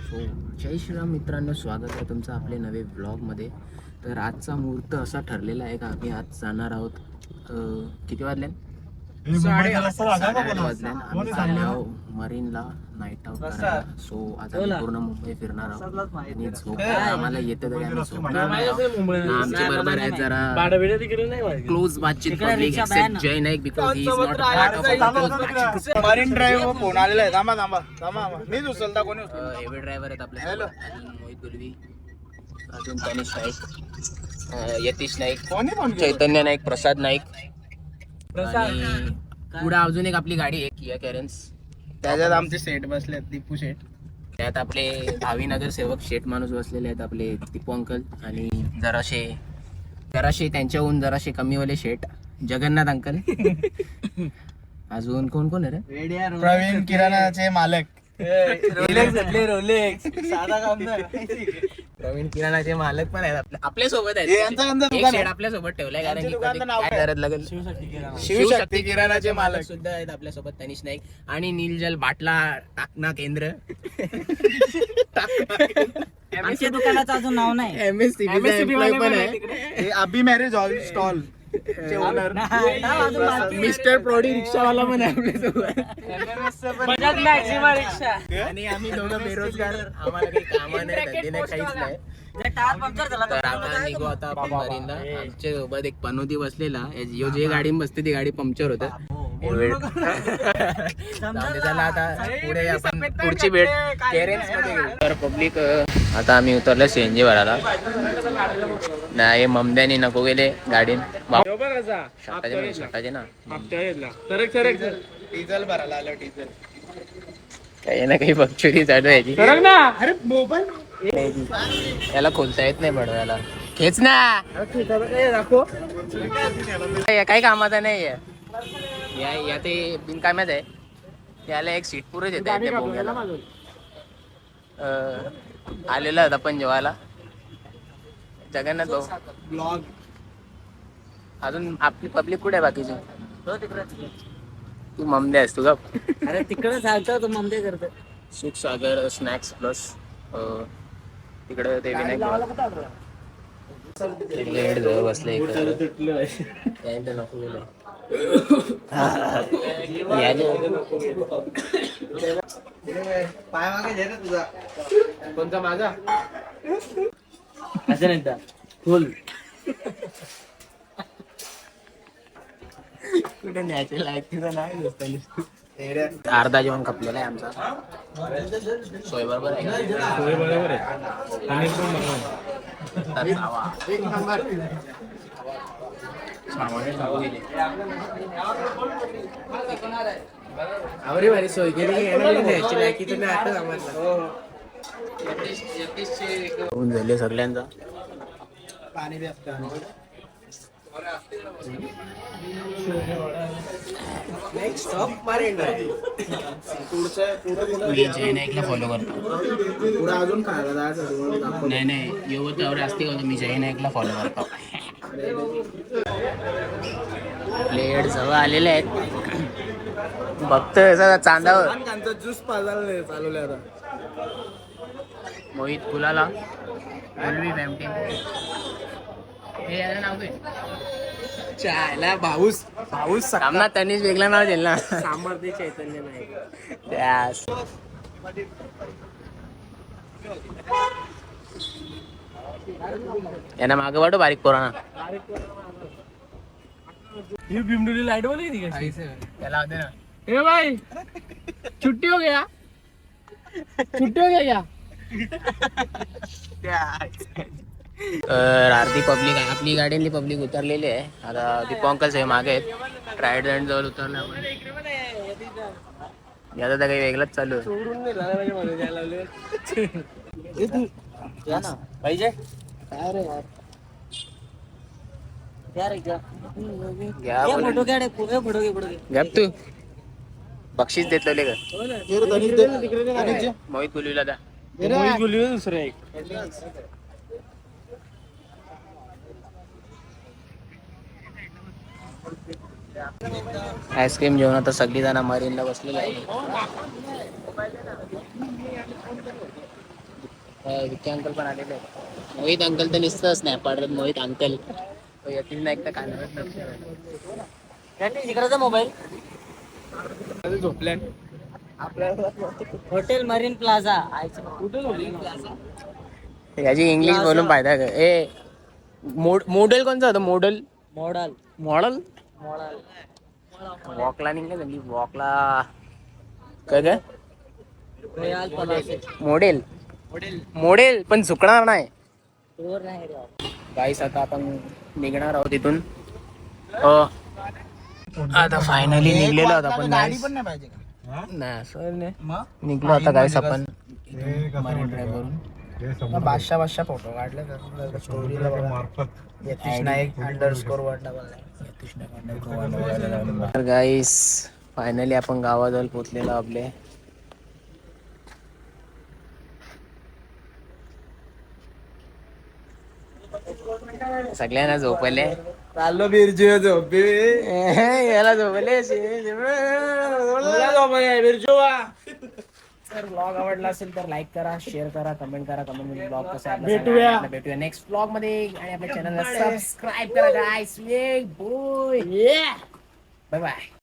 So जय श्रीराम मित्रांनो, स्वागत आहे तुमचं आपले नवे ब्लॉगमध्ये. तर आजचा मुहूर्त असा ठरलेला आहे का आम्ही आज जाणार आहोत. किती वाजले? 8:30 वाजले. आम्ही चालले आहोत मरीनला नाईट आउट करायला. सो आज आम्ही पूर्ण मुंबई फिरणार आहोत आणि झोप आम्हाला येतं तरी आम्ही झोपणार नाही आहोत. आमची बरोबर आहे जरा क्लोज बातचीत public except Jay Naik because he is not a part of Marine Drive phone आलेला आहे. थांबा मीच उचलता. कोणी हेवी ड्रायव्हर आहेत आपल्या मोहित गुलवी, अजून तनिष नाईक, यतीश नाईक, चैतन्य नाईक, प्रसाद नाईक आणि पुढे अजून एक आपली गाडी आहे किया कॅरेन्स. त्याच्यात आमचे सेट बसले, दीपू सेट. त्यात आपले भावी नगरसेवक शेठ माणूस बसलेले आहेत आपले दीपू अंकल आणि जराशे त्यांच्याहून जराशे कमीवाले शेठ जगन्नाथ अंकल. अजून कोण कोण आहे रे? प्रवीण किराणाचे मालक. प्रवीण किराणाचे मालक पण आहेत आपल्या सोबत आहेत. आपल्या सोबत ठेवलाय कारण की काय करत लागेल. शिवशक्ती किराणाचे मालक सुद्धा आहेत आपल्या सोबत. तनिष नाईक आणि नीलजल बाटला टाकणा केंद्र. आमच्या दुकानाचं अजून नाव नाही. MSCB पण आहे. अभि मॅरेज हॉल स्टॉल मिस्टर प्रौढी रिक्षावाला पण आहे आपल्यासोबत. आणि आम्ही दोघं बेरोजगार, आम्हाला काही कामं नाही, धंदे नाही, काहीच नाही. तर आता निघू आता आपण मरीनला. आमच्या सोबत एक पनोती बसलेला, जे गाडी बसते ती गाडी पंक्चर होत. झाला आता पुढे आपण पुढची भेट केरेन्स मध्ये घेऊ. तर पब्लिक आता आम्ही उतरलो CNG भरायला. नाही ममद्यानी नको गेले गाडीन शटाचे ना डिझेल भरायला आलं. डिझेल काही ना काही बक्षुरी चालू आहे. अरे मोबाईल याला खोलता येत नाही बडव्याला. खेच ना काही कामाचा नाही या ते बिनकाम्याच आहे. याला एक सीट पुरेच येते. आलेला होता पण जेवायला जगन्नाथ भाऊ. ब्लॉग अजून आपली पब्लिक कुठे आहे बाकीची? तू ममदे आहेस तू का? अरे तिकडे चालतं तो ममदे करत. सुख सागर स्नॅक्स प्लस तिकडे ते विनायक बसले नको. पाय मागे घे ना तुझा. कोणता माझा? असं नाही फुल कुठे न्यायचे लायकीचा नाही. अर्धा जेवण खपलेला आहे आमचा. सोय बरोबर आहे. एक नंबर. आवरी भारी सोय केली. लायकीचं नाही आता आम्हाला होऊन झाले सगळ्यांचा. पाणी द्या. मी जय नाईकला फॉलो करतो. पुढे अजून खायला जायचं. नाही एवढं तेवढं असते का? मी जय नाईकला फॉलो करतो. प्लेट जवळ आलेले आहेत. बघतोय चांदावर त्यांचा ज्यूस पाजायला चालवलं आता. मोहित फुलाला बोलवी फॅमटी हे याला नाव काय? चायला भाऊस सामना त्यांनीच वेगळं नाव दिलं ना. सामर्थ्य चैतन्य नाही. त्यास यांना मागे वाटो बारीक पोरांना. ही भीमडुली लाईट वाली थी कैसी? त्याला होते ना. ए भाई छुट्टी हो गया क्या? आरती पब्लिक आहे आपली गाडीतली पब्लिक उतरलेली आहे. आता दीपू अंकल साहेब मागे आहेत. ट्रायडंट जवळ उतरलं आपण. याचा तर काही वेगळंच चालू आहे. पाहिजे घ्या फोटो घ्या तू बक्षीस देतलो का मोहित गुलवीला दा. दुसरं एक आईस्क्रीम घेऊन आता सगळी जण मरीनला बसलेली आहे. विकी अंकल पण आलेले आहेत. मोहित अंकल तर नुसतं स्नॅप पाडतात. मोहित अंकल यतीन नाईक तर कानावर मोबाईल झोपल्या हॉटेल मरीन प्लाझा. याची इंग्लिश बोलून फायदा का ए मॉडेल कोणचा होता मॉडेल मॉडल मॉडेल मॉडल वॉकला निघले म्हणजे वॉकला काय काय रोयाल पलासे मॉडेल मॉडेल पण झुकणार नाही टूर नाही रे. गाईस. आता आपण निघणार आहोत इथून. आता फायनली निघलेलो आहोत आपण गाडी guys. पण नाही पाहिजे का नाही असं नाही. मग निघलो आता गाईस आपण मरीन ड्राईव्ह वरून. बादशाह फोटो काढले स्टोरीला यतीश नाईक अंडरस्कोर तर गाईस फायनली आपण गावाजवळ पोहोचलेलो आपले. सगळ्यांना झोपले. चाललो बिरजू झोपे याला झोपले. तर ब्लॉग आवडला असेल तर लाईक करा, शेअर करा, कमेंट करा. कमेंट मध्ये ब्लॉग कसा आहे भेटूया नेक्स्ट ब्लॉग मध्ये. आणि आपल्या चॅनलला सबस्क्राईब करा गाईस. Bye bye.